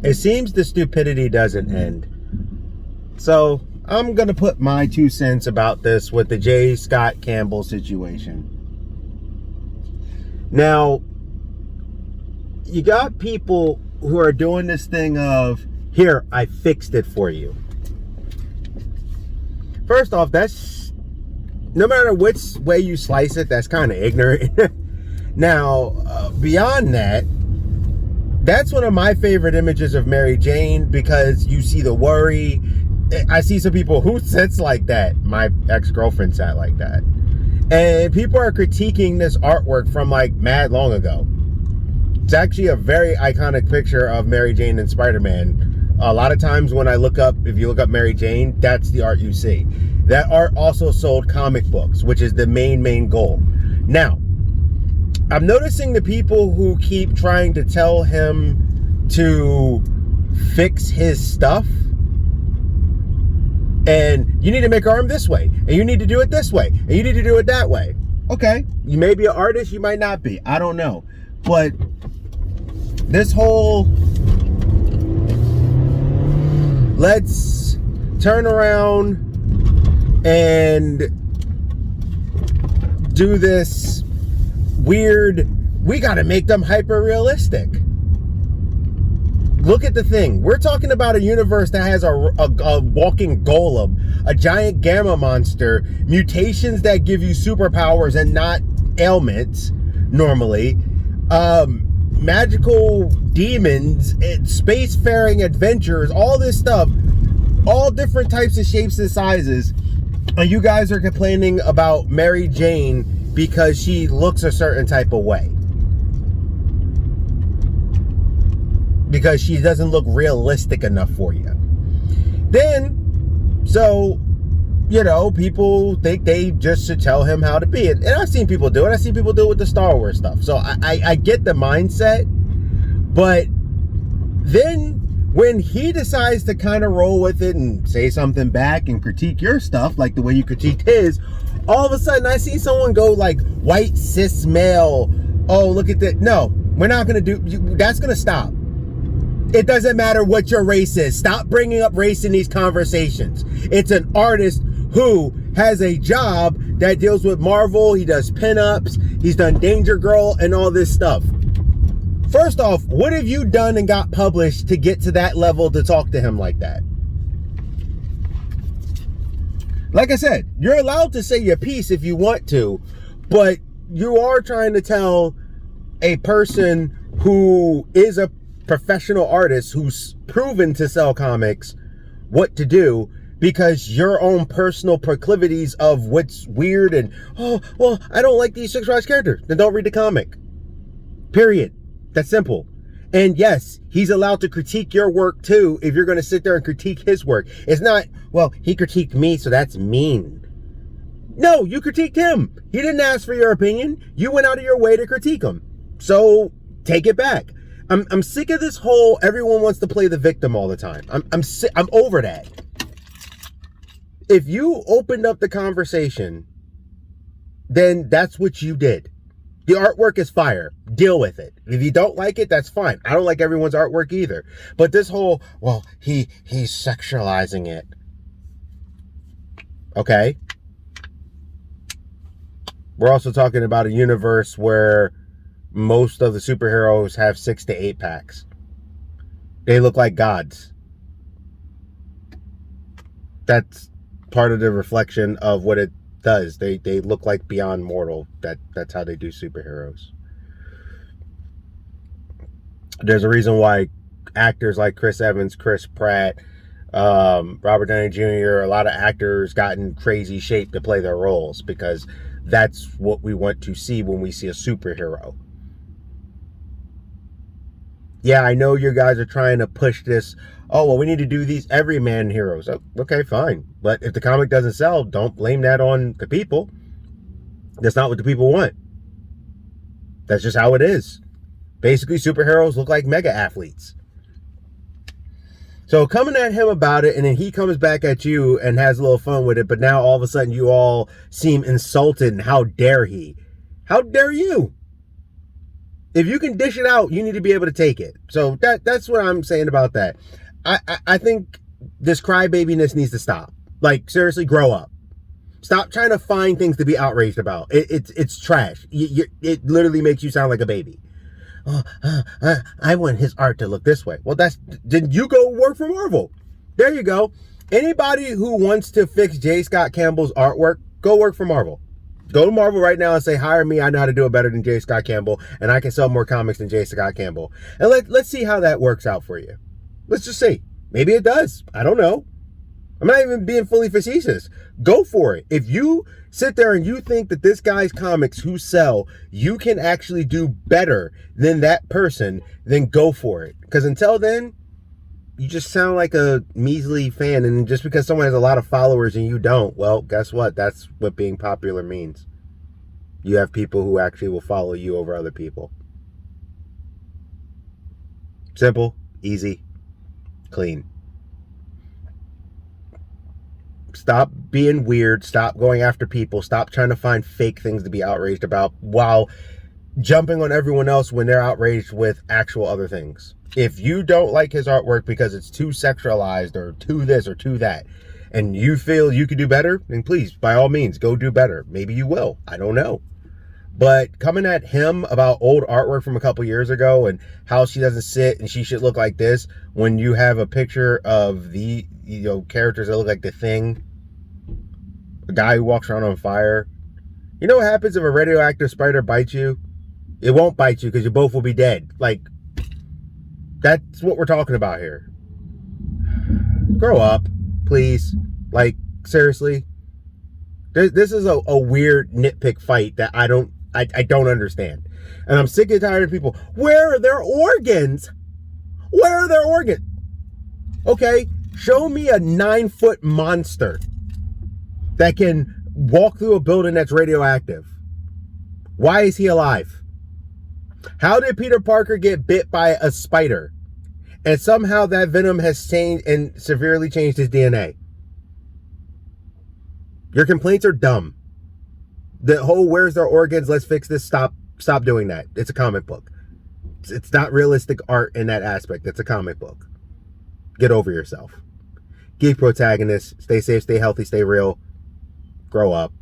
It seems the stupidity doesn't end. So I'm going to put my 2 cents about this with the Jay Scott Campbell situation. Now, you got people who are doing this thing of, here, I fixed it for you. First off, that's, no matter which way you slice it, that's kind of ignorant. Now, beyond that, that's one of my favorite images of Mary Jane, because you see the worry. I see some people who sits like that. My ex-girlfriend sat like that. And people are critiquing this artwork from like mad long ago. It's actually a very iconic picture of Mary Jane and Spider-Man. A lot of times when I look up, if you look up Mary Jane, that's the art you see. That art also sold comic books, which is the main goal. Now, I'm noticing the people who keep trying to tell him to fix his stuff. And you need to make your arm this way. And you need to do it this way. And you need to do it that way. Okay. You may be an artist. You might not be. I don't know. But this whole, let's turn around and do this weird, we got to make them hyper realistic. Look at the thing. We're talking about a universe that has a walking golem, a giant gamma monster, mutations that give you superpowers and not ailments normally, magical demons, spacefaring adventures, all this stuff, all different types of shapes and sizes. And you guys are complaining about Mary Jane because she looks a certain type of way. Because she doesn't look realistic enough for you. Then, so, you know, people think they just should tell him how to be. And I've seen people do it. I've seen people do it with the Star Wars stuff. So I get the mindset. But then when he decides to kind of roll with it and say something back and critique your stuff, like the way you critiqued his, all of a sudden I see someone go like white cis male. Oh, look at that. No, we're not going to do, that's going to stop. It doesn't matter what your race is. Stop bringing up race in these conversations. It's an artist who has a job that deals with Marvel. He does pinups. He's done Danger Girl and all this stuff. First off, what have you done and got published to get to that level to talk to him like that? Like I said, you're allowed to say your piece if you want to, but you are trying to tell a person who is a professional artist who's proven to sell comics what to do, because your own personal proclivities of what's weird and, oh, well, I don't like these sexualized characters, then don't read the comic. Period. That's simple. And yes, he's allowed to critique your work too if you're going to sit there and critique his work. It's not, well, he critiqued me, so that's mean. No, you critiqued him. He didn't ask for your opinion. You went out of your way to critique him. So take it back. I'm sick of this whole everyone wants to play the victim all the time. I'm over that. If you opened up the conversation, then that's what you did. The artwork is fire. Deal with it. If you don't like it, that's fine. I don't like everyone's artwork either. But this whole, well, he's sexualizing it. Okay. We're also talking about a universe where most of the superheroes have 6 to 8 packs. They look like gods. That's part of the reflection of what it does. They look like beyond mortal. That's how they do superheroes. There's a reason why actors like Chris Evans, Chris Pratt, Robert Downey Jr., a lot of actors got in crazy shape to play their roles, because that's what we want to see when we see a superhero. Yeah, I know you guys are trying to push this. Oh, well, we need to do these everyman heroes. Oh, okay, fine. But if the comic doesn't sell, don't blame that on the people. That's not what the people want. That's just how it is. Basically, superheroes look like mega athletes. So coming at him about it, and then he comes back at you and has a little fun with it, but now all of a sudden you all seem insulted, and how dare he? How dare you? If you can dish it out, you need to be able to take it. So that's what I'm saying about that. I think this crybabiness needs to stop. Like, seriously, grow up. Stop trying to find things to be outraged about. It's trash. It literally makes you sound like a baby. Oh, I want his art to look this way. Well, then you go work for Marvel. There you go. Anybody who wants to fix Jay Scott Campbell's artwork, go work for Marvel. Go to Marvel right now and say, hire me. I know how to do it better than Jay Scott Campbell, and I can sell more comics than Jay Scott Campbell. And let's see how that works out for you. Let's just see. Maybe it does. I don't know. I'm not even being fully facetious. Go for it. If you sit there and you think that this guy's comics who sell, you can actually do better than that person, then go for it. Because until then, you just sound like a measly fan. And just because someone has a lot of followers and you don't, well, guess what? That's what being popular means. You have people who actually will follow you over other people. Simple, easy, clean. Stop being weird. Stop going after people. Stop trying to find fake things to be outraged about while jumping on everyone else when they're outraged with actual other things. If you don't like his artwork because it's too sexualized or too this or too that, and you feel you could do better, then please, by all means, go do better. Maybe you will. I don't know. But coming at him about old artwork from a couple years ago and how she doesn't sit and she should look like this when you have a picture of the characters that look like the Thing, a guy who walks around on fire. You know what happens if a radioactive spider bites you? It won't bite you because you both will be dead. Like, that's what we're talking about here. Grow up, please. Like, seriously. This is a weird nitpick fight that I don't understand. And I'm sick and tired of people. Where are their organs? Where are their organs? Okay, show me a 9-foot monster that can walk through a building that's radioactive. Why is he alive? How did Peter Parker get bit by a spider? And somehow that venom has changed and severely changed his DNA. Your complaints are dumb. The whole where's their organs, let's fix this, stop doing that. It's a comic book. It's not realistic art in that aspect. It's a comic book. Get over yourself. Geek protagonists, stay safe, stay healthy, stay real. Grow up.